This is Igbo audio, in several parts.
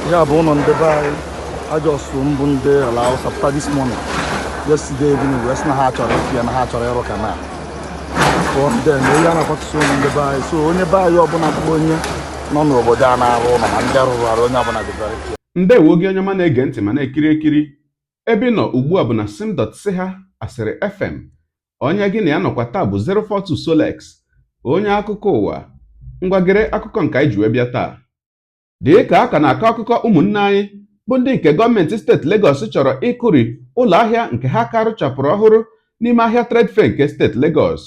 Yeah, but on the buy, I just from the allow after this morning. Yesterday evening, West Nahacha, and Hacha Rocana. For then, we are not so on the buy. So when you buy your Bonaponia, none of Bodana, Roma, and Darona, the very. Ndewo gị onye ọma na-ege ntị ma na-ekiri ekiri ebe ị nọ ugbu a bụ na sim.ch asịrị FM. Onye gị na ya nọkwa taa bụ 042 Solex, onye akụkọ ụwa. Ngwagere akụkọ nke anyị ji wee bịa taa. Dị ka aka na-akọ akụkọ ụmụnne anyị bụ ndị nke gọọmenti steeti Lagos chọrọ ịkụri ụlọ ahịa nke ha ka rụchapụrụ ọhụrụ n'ime ahịa trade fair nke steeti Lagos.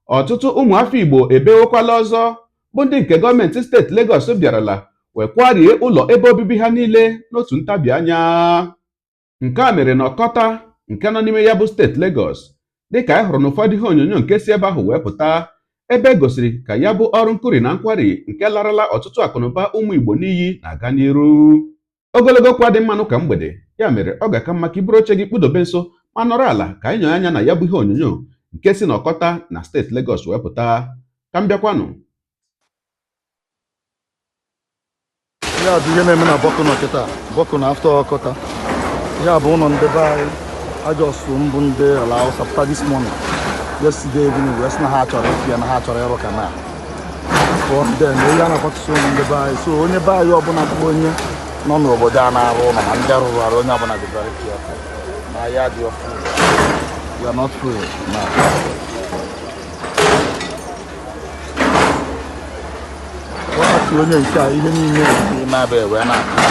Ọtụtụ ụmụafọ Igbo ebewokwala ọzọ bụ ndị nke gọọmenti steeti Lagos bịarala wee kwarie ụlọ ebe obibi ha niile n'otu ntabi anya. Nke a mere na Ọkọta nke nọ n'ime ya bụ steeti Lagos, dịka anyị hụrụ n'ụfọdụ ihe onyonyo nke si ebe ahụ wee pụta, ebe e gosiri ka ya bụ ọrụ nkụri na nkwari nke larala ọtụtụ akụnụba ụmụ Igbo n'iyi na-aga n'iru. Ogologo kwa dị mmanụ ka mgbede, ya mere ọ ga-aka mma ka iburu oche gị kpụdobe nso ma nọrọ ala ka anyị nyonye anya na ya bụ ihe onyonyo nke si n'Ọkọta na steeti Lagos wee pụta. Ka m bịakwanụ. Yeah, do you name in a Boku after Okota? Yeah, but on the buy, I just from the allow after this morning. Yesterday evening, West Nahacha, and Hacha Rocana. For then, we are not so on the buy. So when you buy your Bonaponia, none of Bodana, Roma, and Darona, the very careful. Now, yeah, you're free. You are not free now. Onye nke a ihe niile n'ime abịa wee na-akụ.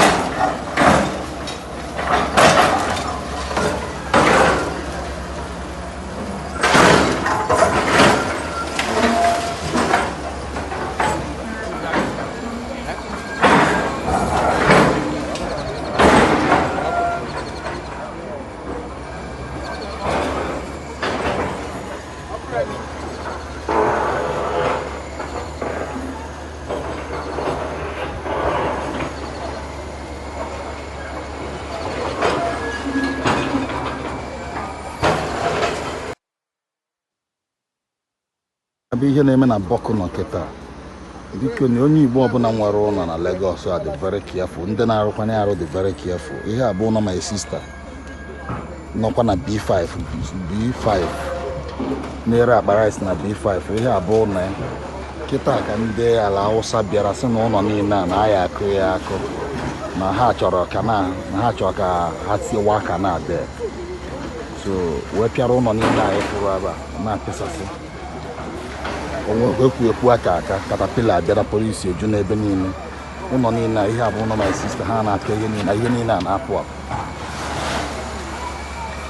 Ihe na-eme na Boku nkịta biko na onye Igbo ọbụla nwere ụlọ na Lagos a dị very careful, ndị na-arụkwanye arụ dị very careful. Ihe a bụ ụlọ my sister nọkwa na B5 Naira akpa rice na B5. Ihe a bụ ụlọ ya kịta ka ndị ala Hausa bịara sị na ụlọ niile a na-aya akụ ya akụ na ha chọrọ ka ha tiwa aka na adị, so wee pịara ụlọ niile anyị pụrụ ebe a na-apịsasị. Ekwu aka katapila abịara polisi eju n'ebe niile, ụlọ niile. Ihe a bụ ụlọ my sister, ha na-apịa ihe niile a na-apụ apụ.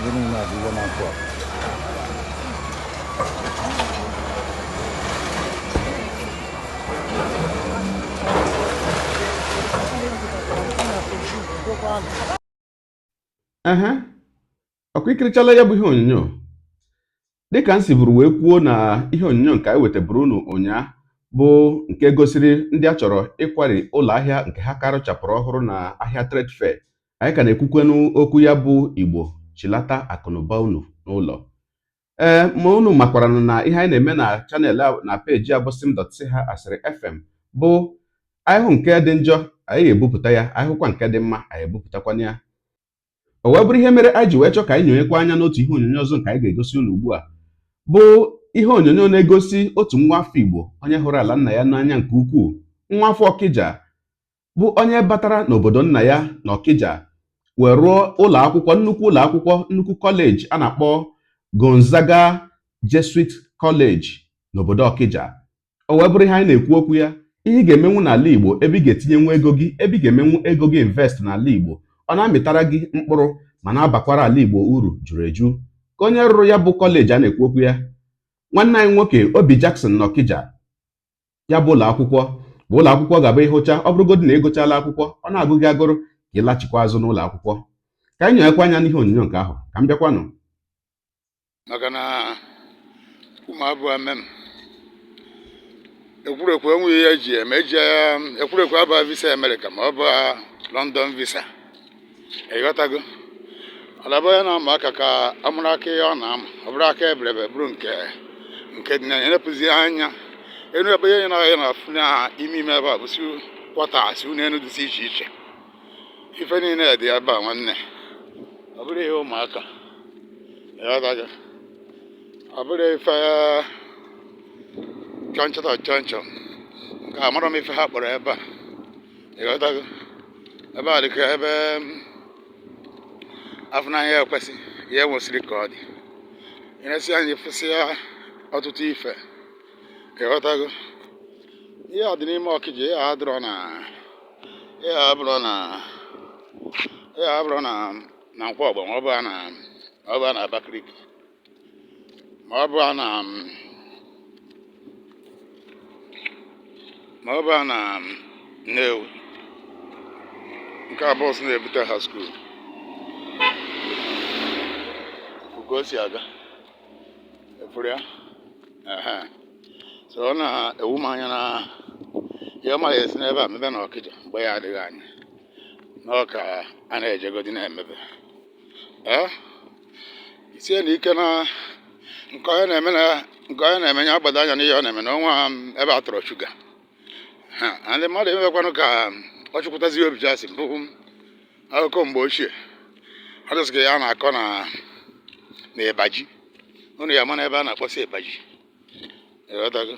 Ihe niile a bụ ihe na-apụ apụ. Ọkụ ikirichala ya bụ ihe onyonyo. Dịka m si buru wee kwuo na ihe onyonyo nke anyị wetaburu unu ụnyaa bụ nke gosiri ndị a chọrọ ịkwari ụlọ ahịa nke ha ka rụchapụrụ ọhụrụ na ahịa trade fair. Anyị ka na-ekwukwenu okwu ya bụ Igbo chilata akụnụba unu n'ụlọ. Ma unu makwara na ihe anyị na-eme na chanel na peji a bụ sim.ch asịrị FM bụ anyị hụ nke dị njọ anyị ebupụta ya, anyị hụkwa nke dị mma anyị ebupụtakwana ya. O wee bụrụ ihe mere anyị ji wee chọọ ka anyị nyonyekwa anya n'otu ihe onyonyo ọzọ nke anyị ga-egosi unu ugbu a, bụ ihe onyonyo na-egosi otu nwa afọ Igbo onye hụrụ ala nna ya n'anya nke ukwuu, nwa afọ Ọkịja, bụ onye batara n'obodo nna ya na Ọkịja wee rụọ ụlọ akwụkwọ, nnukwu kọleji a na-akpọ Gonzaga Jesuit College n'obodo Ọkịja. O wee bụrụ ihe anyị na-ekwu okwu ya, ihe ị ga-emenwu n'ala Igbo ebe ị ga-etinyenwu ego gị, ebe ị ga-emenwu ego gị invest n'ala Igbo, ọ na-amịtara gị mkpụrụ ma na-abakwara ala Igbo uru juru eju. Ka onye rụrụ ya bụ kọleji a na-ekwu okwu ya, nwanne anyị nwoke Obi Jackson n'Ọkịja, ya bụ ụlọ akwụkwọ ga-abụ ịhụcha, ọ bụrụgodị na ịgụchala akwụkwọ ọ na-agụ gị agụrụ ka ịlachikwa azụ n'ụlọ akwụkwọ. Ka anyị nyonyekwa anya n'ihe onyonyo nke ahụ, ka m bịakwanụ. Maka na ụmụ abụọ mem ekwurekwu enweghị ihe eji eme, ekwurekwu aba visa Amerịka ma ọ bụ London visa, ịghọtago. Ọlaba ya na-ama aka ka amụrụ aka ya ọ na-ama, ọ bụrụ aka eberebe bụrụ nke dị na enepụzi anya enu ebe ihe na-ahịa na afụ na ime ebe a bụsi kwata asị unu enu dịsị iche iche. ife niile dị ebe a nwanne, ọ bụrụ ihe ụmụaka, ịghọtago, ọ bụrụ ife chọnchọ nke amara m ife ha kpọrọ ebe a, ịghọtago. Ebe a dịka ebe afụnanya ekwesị ihe nwesịrị ka ọ dị, ịnesi anyị fụsịa ọtụtụ ife, ịghọtago. Ihe a dị n'ime Ọkịja, ihe a bụrụ na Nkwọgba, ma ọ bụ na Abakaliki, ma ọ bụ na Nnewi, nke a bọs na-ebute ha skuul ka o si aga efuru ya. So ọ na-ewu m anya na ihe ọma ya esi n'ebe a mebe na Ọkịja mgbe ya adịghị anya na ọ ka a na-ejegodi na-emebe. Isie na ike na nke onye na-eme ya agbado anya n'ihe ọ na-eme na ọnwa ebe a tọrọ shuga. Ndị mmadụ emekwanụ ka ọ chụkwụtazi obi jasị mbụ akụkọ mgbe ochie ọ dịsị ka ya na-akọ na Ịbaji, ụnụ ya ma na ebe a na-akpọsị Ịbaji, ịghọtago.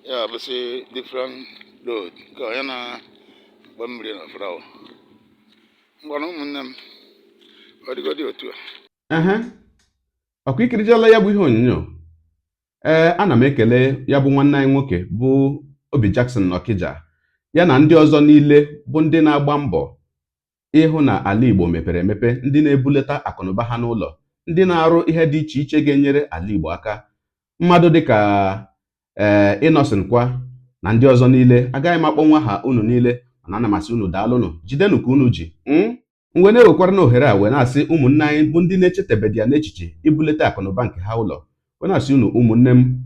Ya bụsị different road nke onye na-agba mmiri na flawa. Ngwana ụmụnne m, ọ dịgodị otu a. Ọkwa ikirichala ya bụ ihe onyonyo. Ana m ekele ya bụ nwanne anyị nwoke bụ Obi Jackson n'Ọkịja, ya na ndị ọzọ niile bụ ndị na-agba mbọ ịhụ na ala Igbo mepere emepe, ndị na-ebulata akụnụba ha n'ụlọ, ndị na-arụ ihe dị iche iche ga-enyere ala Igbo aka. Mmadụ dịka Innocent Kwa na ndị ọzọ niile, agaghị m akpọnwa ha unu niile, mana ana m asị unu daalụnụ, jidenụ ka unu ji. Mgbe na-ewekwara na ohere a wee na-asị ụmụnne anyị bụ ndị na-echetebedị ya n'echiche ibulata akụnụba nke ha ụlọ, wee na-asị unu ụmụnne m,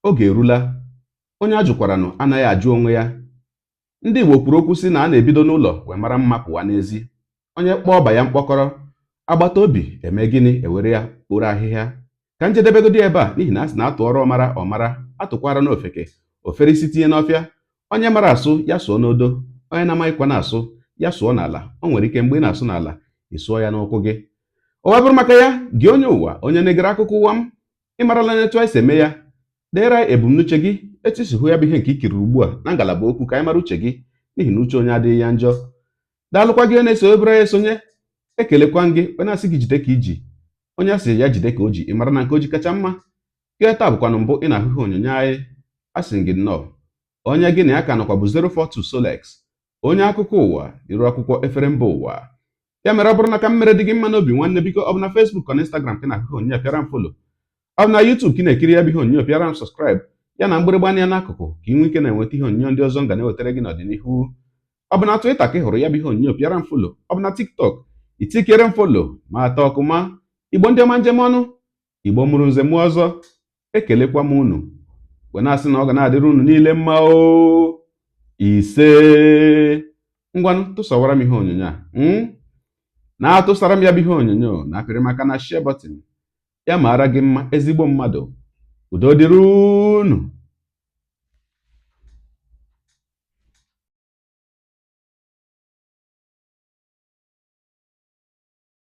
oge erula. Onye ajụkwaranụ anaghị ajụ onwe ya. Ndị Igbo kwuru okwu sị na a na-ebido n'ụlọ wee mara mma pụwa n'ezi. Onye kpọọ ọba ya mkpọkọrọ, agbata obi eme gịnị? Ewere ya kporo ahịhịa. Ka njedebegodi ebe a, n'ihi na a sị na atụ ọrụ ọmara atụkwara n'ofeke, ofere isi tinye n'ọfịa. Onye mara asụ ya sụọ n'odo, onye na-amaghịkwa na-asụ ya sụọ n'ala. O nwere ike mgbe ị na-asụ n'ala ị sụọ ya n'ụkwụ gị. Ụwa bụrụ maka ya, gị onye ụwa, onye na-egere akụkọ ụwa m, ịmarala na etu anyị si eme ya. Deere ebumnuche gị, etu isi hụ ya bụ ihe nke ikiri ugbu a na ngalaba okwu ka anyị mara uche gị, n'ihi na uche onye adịghị ya njọ. Daalụkwa gị na-eso obere ya esonye. Ekelekwa gị onye na-asị gị jide ka iji, onye asị ya jide ka o ji, ịmara na nke o ji kacha mma. Gị taa bụkwanụ mbụ ị na-ahụ ihe onyonyo anyị, asị gị nnọọ. Onye gị na ya ka nọkwa bụ 042 Solex, onye akụkọ ụwa iru akwụkwọ efere mba ụwa. Ya mere ọ bụrụ na ka mmere dị gị mma n'obi nwanne, biko ọ bụ na Facebook ọ na Instagram ka na-ahụ onyonyo pịara m folo, ọ bụ na YouTube ka ị na-ekiri ya bụ ihe onyonyo pịara m sọskraịb, ya na mgbịrịgba anya n'akụkụ ka ị nwee ike na-enweta ihe onyonyo ndị ọzọ nga na-ewetara gị n'ọdịnihu. Ọ bụ na Twitter ka ị hụrụ ya bụ ihe onyonyo pịara m folo, ọ bụ na TikTok itikere m folo ma atọ ọkụma. Igbo ndị ọma njem ọnụ, Igbo mụrụ nze mụọ ọzọ, ekelekwa m unu wee na-asị na ọ ga na-adịrị unu niile mma o. Ise ngwanụ tụsawara m ihe onyonyo a, na-atụsara m ya bụ ihe onyonyo na apịrị maka na share button ya mara gị mma ezigbo mmadụ. Udo dịrị unu.